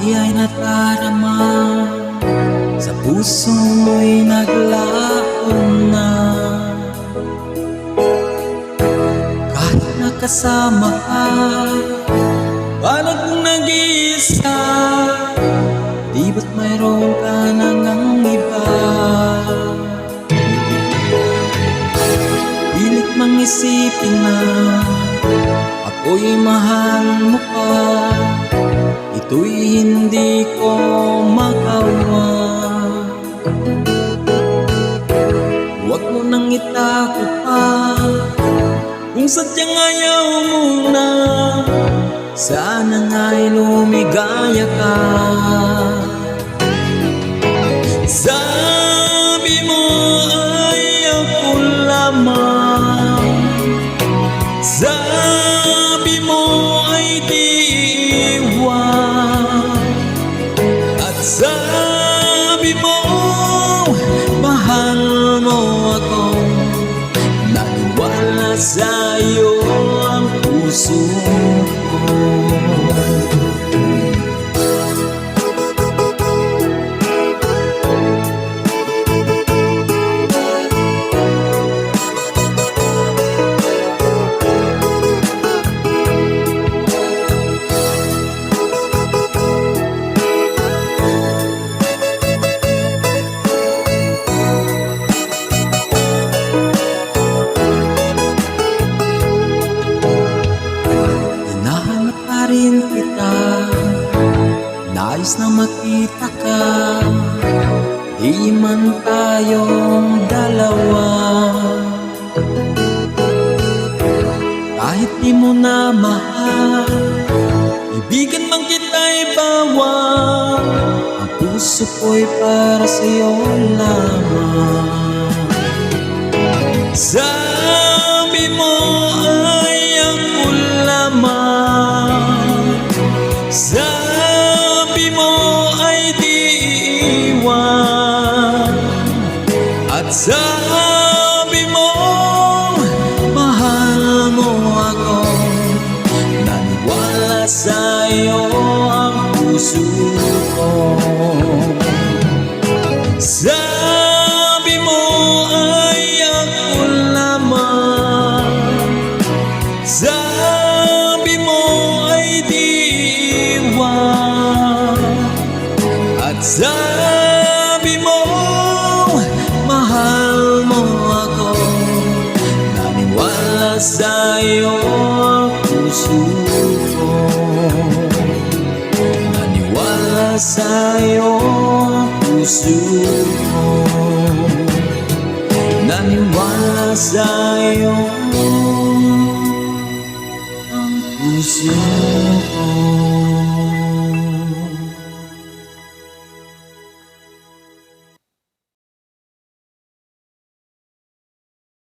iya'y natarama, sa puso mo'y naglaon na. Kahit nakasama ka, parang nag-iisa, di ba't mayroon ka nang iba? Pilit mang isipin na ako'y mahal mo pa, ito'y hindi ko magawa. Huwag mo nang itakot pa, kung sadyang ayaw mo na, sana nga'y lumigaya ka. Sabi mo ay ako lamang, sabi mo ay di iwan, at sabi mo mahal mo ako. Naniwala sa'yo ang puso ko. Kita, nais na makita ka, di man tayong dalawa. Kahit di mo na mahal, ibigan man kita'y bawal, ang puso ko'y para sa'yo lamang. Sabi mo ay ako lamang, sabi mo ay di iwan, at sabi mo mahal mo ako. Naniwala sa'yo ang puso ko. Sabi mo ay ako lamang, sabi mo ay di iwan, at sabi mo mahal mo ako. Naniwala sa'yo ang puso ko. Naniwala sa'yo ang puso ko. Naniwala sa'yo ang puso.